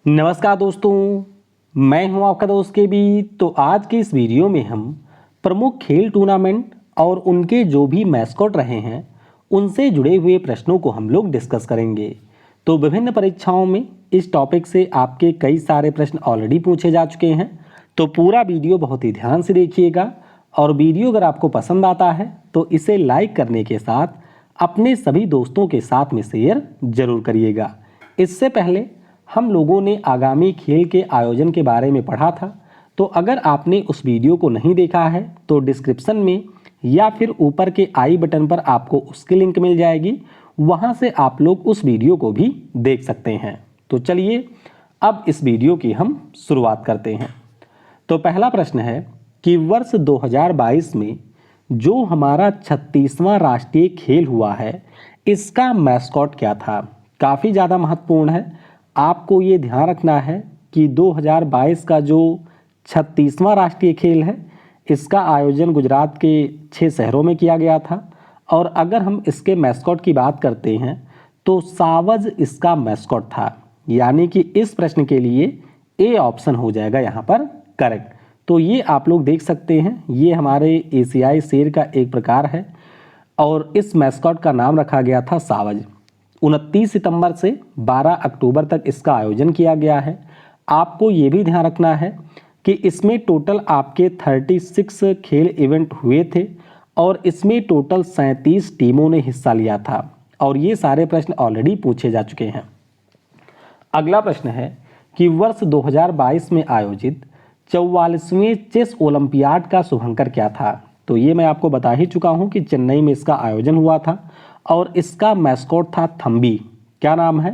नमस्कार दोस्तों, मैं हूं आपका दोस्त के बी। तो आज के इस वीडियो में हम प्रमुख खेल टूर्नामेंट और उनके जो भी मैस्कॉट रहे हैं उनसे जुड़े हुए प्रश्नों को हम लोग डिस्कस करेंगे। तो विभिन्न परीक्षाओं में इस टॉपिक से आपके कई सारे प्रश्न ऑलरेडी पूछे जा चुके हैं। तो पूरा वीडियो बहुत ही ध्यान से देखिएगा और वीडियो अगर आपको पसंद आता है तो इसे लाइक करने के साथ अपने सभी दोस्तों के साथ में शेयर जरूर करिएगा। इससे पहले हम लोगों ने आगामी खेल के आयोजन के बारे में पढ़ा था, तो अगर आपने उस वीडियो को नहीं देखा है तो डिस्क्रिप्शन में या फिर ऊपर के आई बटन पर आपको उसकी लिंक मिल जाएगी, वहां से आप लोग उस वीडियो को भी देख सकते हैं। तो चलिए अब इस वीडियो की हम शुरुआत करते हैं। तो पहला प्रश्न है कि वर्ष 2022 में जो हमारा 36वां राष्ट्रीय खेल हुआ है, इसका मैस्कॉट क्या था? काफ़ी ज़्यादा महत्वपूर्ण है। आपको ये ध्यान रखना है कि 2022 का जो 36वां राष्ट्रीय खेल है, इसका आयोजन गुजरात के 6 शहरों में किया गया था। और अगर हम इसके मैस्कॉट की बात करते हैं तो सावज इसका मैस्कॉट था, यानी कि इस प्रश्न के लिए ए ऑप्शन हो जाएगा यहाँ पर करेक्ट। तो ये आप लोग देख सकते हैं, ये हमारे एशियाई शेर का एक प्रकार है और इस मैस्कॉट का नाम रखा गया था सावज। 29 सितंबर से 12 अक्टूबर तक इसका आयोजन किया गया है। आपको ये भी ध्यान रखना है कि इसमें टोटल आपके 36 खेल इवेंट हुए थे और इसमें टोटल 37 टीमों ने हिस्सा लिया था और ये सारे प्रश्न ऑलरेडी पूछे जा चुके हैं। अगला प्रश्न है कि वर्ष 2022 में आयोजित 44वें चेस ओलंपियाड का शुभंकर क्या था? तो ये मैं आपको बता ही चुका हूँ कि चेन्नई में इसका आयोजन हुआ था और इसका मैस्कॉट था थम्बी। क्या नाम है?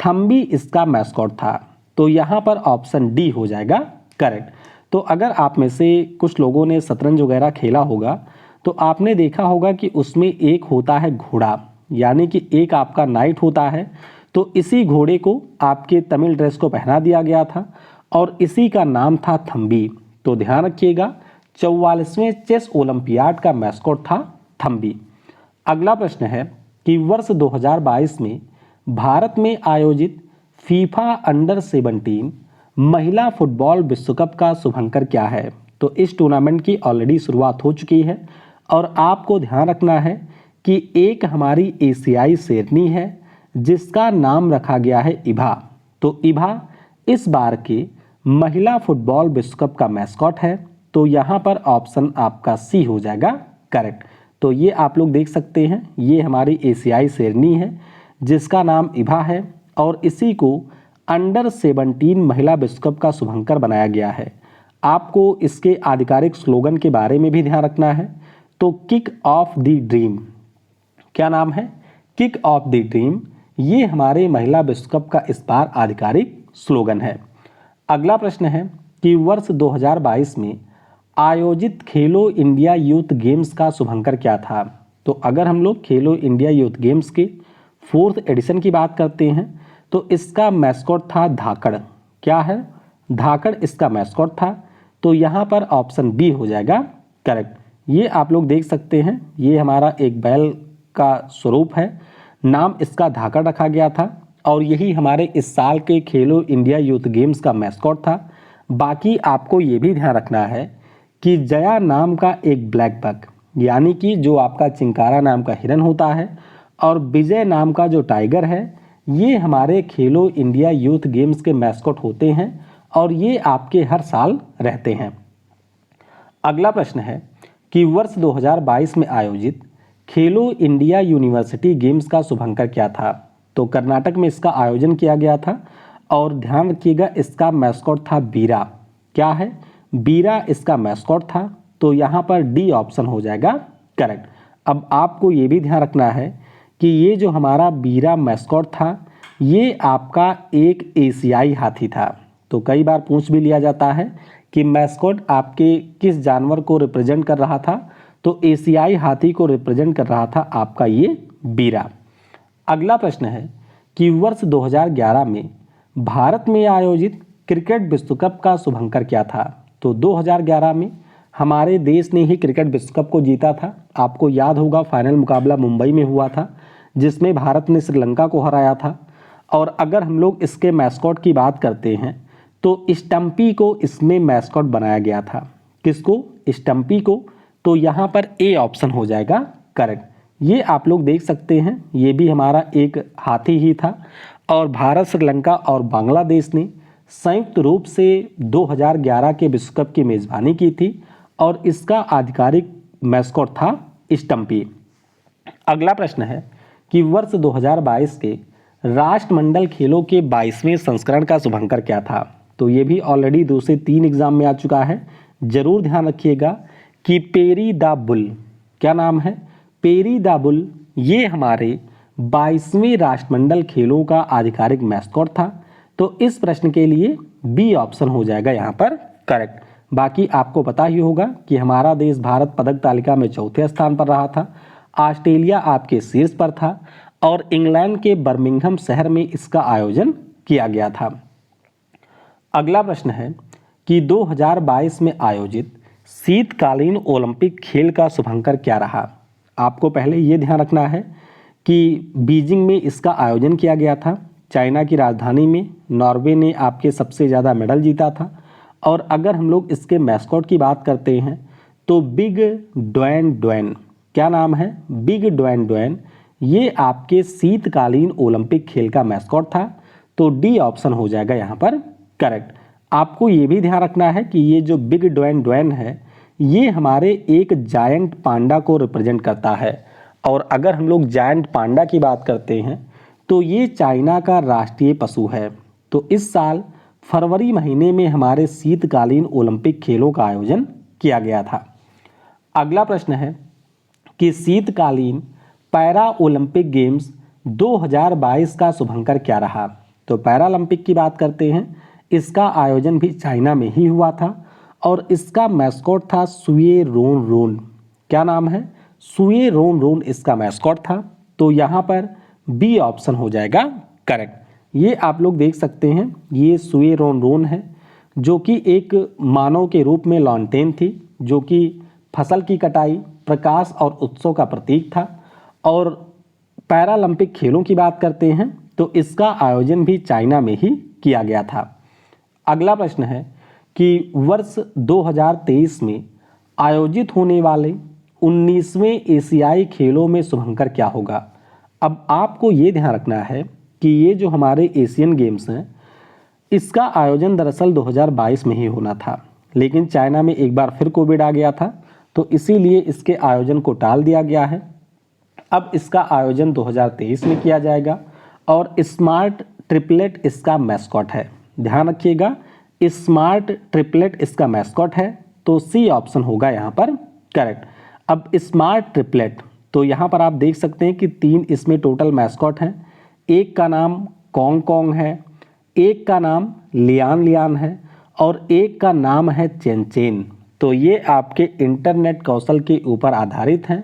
थम्बी इसका मैस्कॉट था। तो यहाँ पर ऑप्शन डी हो जाएगा करेक्ट। तो अगर आप में से कुछ लोगों ने शतरंज वगैरह खेला होगा तो आपने देखा होगा कि उसमें एक होता है घोड़ा, यानी कि एक आपका नाइट होता है। तो इसी घोड़े को आपके तमिल ड्रेस को पहना दिया गया था और इसी का नाम था थम्बी। तो ध्यान रखिएगा, 44वें चेस ओलंपियाड का मैस्कॉट था थम्बी। अगला प्रश्न है कि वर्ष 2022 में भारत में आयोजित फीफा अंडर 17 महिला फुटबॉल विश्व कप का शुभंकर क्या है? तो इस टूर्नामेंट की ऑलरेडी शुरुआत हो चुकी है और आपको ध्यान रखना है कि एक हमारी एशियाई शेरनी है जिसका नाम रखा गया है इभा। तो इभा इस बार के महिला फुटबॉल विश्व कप का मैस्कॉट है। तो यहाँ पर ऑप्शन आपका सी हो जाएगा करेक्ट। तो ये आप लोग देख सकते हैं, ये हमारी एशियाई शेरनी है जिसका नाम इभा है और इसी को अंडर 17 महिला विश्व कप का शुभंकर बनाया गया है। आपको इसके आधिकारिक स्लोगन के बारे में भी ध्यान रखना है। तो किक ऑफ द ड्रीम, क्या नाम है? किक ऑफ द ड्रीम, ये हमारे महिला विश्व कप का इस बार आधिकारिक स्लोगन है। अगला प्रश्न है कि वर्ष 2022 में आयोजित खेलो इंडिया यूथ गेम्स का शुभंकर क्या था? तो अगर हम लोग खेलो इंडिया यूथ गेम्स के 4th एडिशन की बात करते हैं तो इसका मैस्कॉट था धाकड़। क्या है? धाकड़ इसका मैस्कॉट था। तो यहाँ पर ऑप्शन बी हो जाएगा करेक्ट। ये आप लोग देख सकते हैं, ये हमारा एक बैल का स्वरूप है, नाम इसका धाकड़ रखा गया था और यही हमारे इस साल के खेलो इंडिया यूथ गेम्स का मैस्कॉट था। बाकी आपको ये भी ध्यान रखना है कि जया नाम का एक ब्लैक बक, यानी कि जो आपका चिंकारा नाम का हिरन होता है, और विजय नाम का जो टाइगर है, ये हमारे खेलो इंडिया यूथ गेम्स के मैस्कॉट होते हैं और ये आपके हर साल रहते हैं। अगला प्रश्न है कि वर्ष 2022 में आयोजित खेलो इंडिया यूनिवर्सिटी गेम्स का शुभंकर क्या था? तो कर्नाटक में इसका आयोजन किया गया था और ध्यान रखिएगा इसका मैस्कॉट था बीरा। क्या है? बीरा इसका मैस्कॉट था। तो यहाँ पर डी ऑप्शन हो जाएगा करेक्ट। अब आपको ये भी ध्यान रखना है कि ये जो हमारा बीरा मैस्कॉट था, ये आपका एक एशियाई हाथी था। तो कई बार पूछ भी लिया जाता है कि मैस्कॉट आपके किस जानवर को रिप्रेजेंट कर रहा था? तो एशियाई हाथी को रिप्रेजेंट कर रहा था आपका ये बीरा। अगला प्रश्न है कि वर्ष 2011 में भारत में आयोजित क्रिकेट विश्व कप का शुभंकर क्या था? तो 2011 में हमारे देश ने ही क्रिकेट विश्व कप को जीता था। आपको याद होगा फाइनल मुकाबला मुंबई में हुआ था जिसमें भारत ने श्रीलंका को हराया था और अगर हम लोग इसके मैस्कॉट की बात करते हैं तो स्टम्पी को इसमें मैस्कॉट बनाया गया था। किसको? स्टम्पी को। तो यहाँ पर ए ऑप्शन हो जाएगा करेक्ट। ये आप लोग देख सकते हैं, ये भी हमारा एक हाथी ही था और भारत, श्रीलंका और बांग्लादेश ने संयुक्त रूप से 2011 के विश्व कप की मेज़बानी की थी और इसका आधिकारिक मैस्कॉट था स्टम्पी। अगला प्रश्न है कि वर्ष 2022 के राष्ट्रमंडल खेलों के 22वें संस्करण का शुभांकर क्या था? तो ये भी ऑलरेडी 2 से 3 एग्जाम में आ चुका है। जरूर ध्यान रखिएगा कि पेरी द बुल, क्या नाम है? पेरी द बुल, ये हमारे 22वें राष्ट्रमंडल खेलों का आधिकारिक मैस्कॉट था। तो इस प्रश्न के लिए बी ऑप्शन हो जाएगा यहाँ पर करेक्ट। बाकी आपको पता ही होगा कि हमारा देश भारत पदक तालिका में चौथे स्थान पर रहा था, ऑस्ट्रेलिया आपके शीर्ष पर था और इंग्लैंड के बर्मिंघम शहर में इसका आयोजन किया गया था। अगला प्रश्न है कि 2022 में आयोजित शीतकालीन ओलंपिक खेल का शुभांकर क्या रहा? आपको पहले ये ध्यान रखना है कि बीजिंग में इसका आयोजन किया गया था, चाइना की राजधानी में। नॉर्वे ने आपके सबसे ज़्यादा मेडल जीता था। और अगर हम लोग इसके मैस्कॉट की बात करते हैं तो बिग ड्वेन ड्वेन, क्या नाम है? बिग ड्वेन ड्वेन, ये आपके शीतकालीन ओलंपिक खेल का मैस्कॉट था। तो डी ऑप्शन हो जाएगा यहाँ पर करेक्ट। आपको ये भी ध्यान रखना है कि ये जो बिग ड्वेन ड्वेन है ये हमारे एक जायंट पांडा को रिप्रेजेंट करता है। और अगर हम लोग जायंट पांडा की बात करते हैं तो ये चाइना का राष्ट्रीय पशु है। तो इस साल फरवरी महीने में हमारे शीतकालीन ओलंपिक खेलों का आयोजन किया गया था। अगला प्रश्न है कि शीतकालीन पैरा ओलंपिक गेम्स 2022 का शुभंकर क्या रहा? तो पैरालंपिक की बात करते हैं, इसका आयोजन भी चाइना में ही हुआ था और इसका मैस्कॉट था सुए रोन रोन। क्या नाम है? सुए रोन रोन इसका मैस्कॉट था। तो यहाँ पर बी ऑप्शन हो जाएगा करेक्ट। ये आप लोग देख सकते हैं, ये सुए रोन रोन है जो कि एक मानव के रूप में लॉन्टेन थी, जो कि फसल की कटाई, प्रकाश और उत्सव का प्रतीक था। और पैरालंपिक खेलों की बात करते हैं तो इसका आयोजन भी चाइना में ही किया गया था। अगला प्रश्न है कि वर्ष 2023 में आयोजित होने वाले 19वें एशियाई खेलों में शुभंकर क्या होगा? अब आपको ये ध्यान रखना है कि ये जो हमारे एशियन गेम्स हैं इसका आयोजन दरअसल 2022 में ही होना था, लेकिन चाइना में एक बार फिर कोविड आ गया था तो इसीलिए इसके आयोजन को टाल दिया गया है। अब इसका आयोजन 2023 में किया जाएगा और स्मार्ट ट्रिपलेट इसका मैस्कॉट है। ध्यान रखिएगा, स्मार्ट ट्रिपलेट इसका मैस्कॉट है। तो सी ऑप्शन होगा यहाँ पर करेक्ट। अब स्मार्ट ट्रिपलेट, तो यहाँ पर आप देख सकते हैं कि 3 इसमें टोटल मैस्कॉट हैं। एक का नाम कॉन्ग कॉन्ग है, एक का नाम लियान लियान है और एक का नाम है चेन चेन। तो ये आपके इंटरनेट कौशल के ऊपर आधारित हैं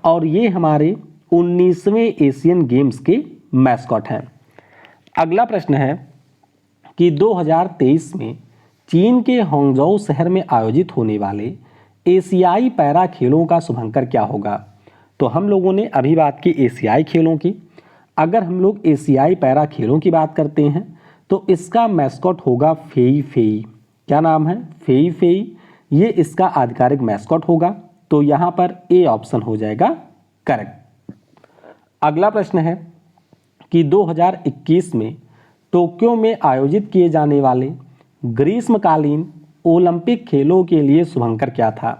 और ये हमारे 19वें एशियन गेम्स के मैस्कॉट हैं। अगला प्रश्न है कि 2023 में चीन के हांगझोउ शहर में आयोजित होने वाले एशियाई पैरा खेलों का शुभंकर क्या होगा? तो हम लोगों ने अभी बात की एशियाई खेलों की। अगर हम लोग एशियाई पैरा खेलों की बात करते हैं तो इसका मैस्कॉट होगा फेई फेई। क्या नाम है? फेई फेई, ये इसका आधिकारिक मैस्कॉट होगा। तो यहाँ पर ए ऑप्शन हो जाएगा करेक्ट। अगला प्रश्न है कि 2021 में टोक्यो में आयोजित किए जाने वाले ग्रीष्मकालीन ओलंपिक खेलों के लिए शुभंकर क्या था?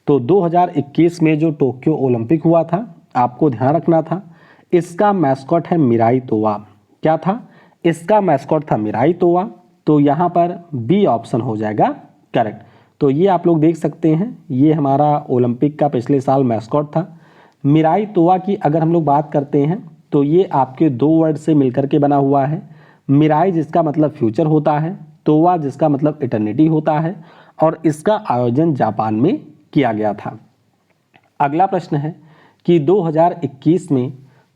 तो 2021 में जो टोक्यो ओलंपिक हुआ था, आपको ध्यान रखना था, इसका मैस्कॉट है मिराई तोवा। क्या था? इसका मैस्कॉट था मिराई तोवा। तो यहाँ पर बी ऑप्शन हो जाएगा करेक्ट। तो ये आप लोग देख सकते हैं, ये हमारा ओलंपिक का पिछले साल मैस्कॉट था। मिराई तोवा की अगर हम लोग बात करते हैं तो ये आपके 2 वर्ड से मिलकर के बना हुआ है। मिराई जिसका मतलब फ्यूचर होता है, तोवा जिसका मतलब इटर्निटी होता है और इसका आयोजन जापान में किया गया था। अगला प्रश्न है कि 2021 में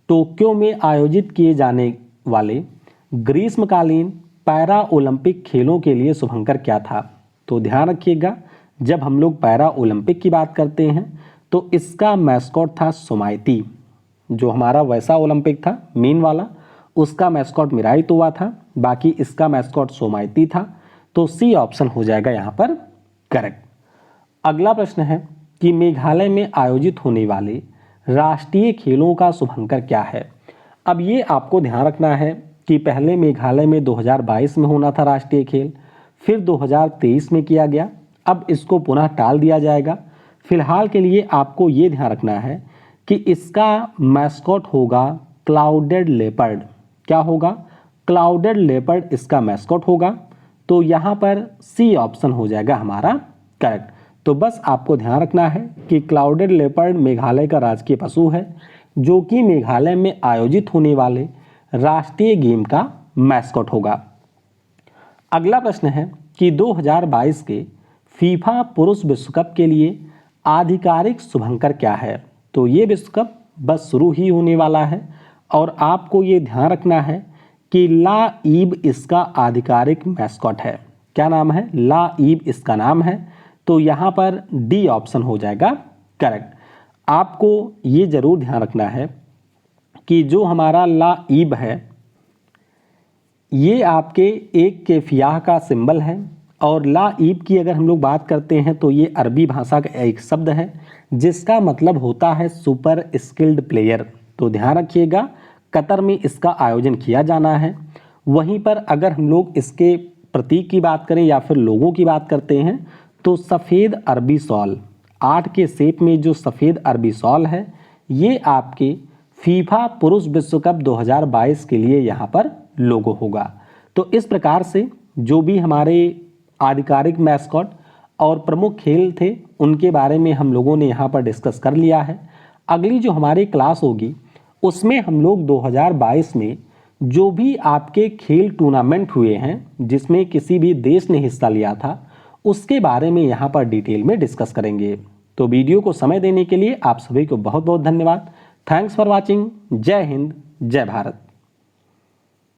टोक्यो में आयोजित किए जाने वाले ग्रीष्मकालीन पैरा ओलंपिक खेलों के लिए शुभंकर क्या था? तो ध्यान रखिएगा, जब हम लोग पैरा ओलंपिक की बात करते हैं तो इसका मैस्कॉट था सुमाइती। जो हमारा वैसा ओलंपिक था मीन वाला, उसका मैस्कॉट मिराई-तोवा था, बाकी इसका मैस्कॉट सोमाइती था। तो सी ऑप्शन हो जाएगा यहाँ पर करेक्ट। अगला प्रश्न है कि मेघालय में आयोजित होने वाले राष्ट्रीय खेलों का शुभंकर क्या है। अब ये आपको ध्यान रखना है कि पहले मेघालय में 2022 में होना था राष्ट्रीय खेल, फिर 2023 में किया गया, अब इसको पुनः टाल दिया जाएगा। फिलहाल के लिए आपको ये ध्यान रखना है कि इसका मैस्कॉट होगा क्लाउडेड लेपर्ड। क्या होगा? क्लाउडेड लेपर्ड इसका मैस्कॉट होगा। तो यहाँ पर सी ऑप्शन हो जाएगा हमारा करेक्ट। तो बस आपको ध्यान रखना है कि क्लाउडेड लेपर्ड मेघालय का राजकीय पशु है, जो कि मेघालय में आयोजित होने वाले राष्ट्रीय गेम का मैस्कॉट होगा। अगला प्रश्न है कि 2022 के फीफा पुरुष विश्व कप के लिए आधिकारिक शुभंकर क्या है। तो ये विश्व कप बस शुरू ही होने वाला है और आपको ये ध्यान रखना है कि ला ईब इसका आधिकारिक मैस्कॉट है। क्या नाम है? ला ईब इसका नाम है। तो यहाँ पर डी ऑप्शन हो जाएगा करेक्ट। आपको ये जरूर ध्यान रखना है कि जो हमारा ला ईब है ये आपके एक के फियाह का सिंबल है, और ला ईब की अगर हम लोग बात करते हैं तो ये अरबी भाषा का एक शब्द है जिसका मतलब होता है सुपर स्किल्ड प्लेयर। तो ध्यान रखिएगा कतर में इसका आयोजन किया जाना है। वहीं पर अगर हम लोग इसके प्रतीक की बात करें या फिर लोगों की बात करते हैं तो सफ़ेद अरबी शॉल, 8 के शेप में जो सफ़ेद अरबी शॉल है ये आपके फीफा पुरुष विश्व कप 2022 के लिए यहाँ पर लोगो होगा। तो इस प्रकार से जो भी हमारे आधिकारिक मैस्कॉट और प्रमुख खेल थे उनके बारे में हम लोगों ने यहाँ पर डिस्कस कर लिया है। अगली जो हमारी क्लास होगी उसमें हम लोग 2022 में जो भी आपके खेल टूर्नामेंट हुए हैं जिसमें किसी भी देश ने हिस्सा लिया था उसके बारे में यहाँ पर डिटेल में डिस्कस करेंगे। तो वीडियो को समय देने के लिए आप सभी को बहुत बहुत धन्यवाद। Thanks for watching. जय हिंद, जय भारत।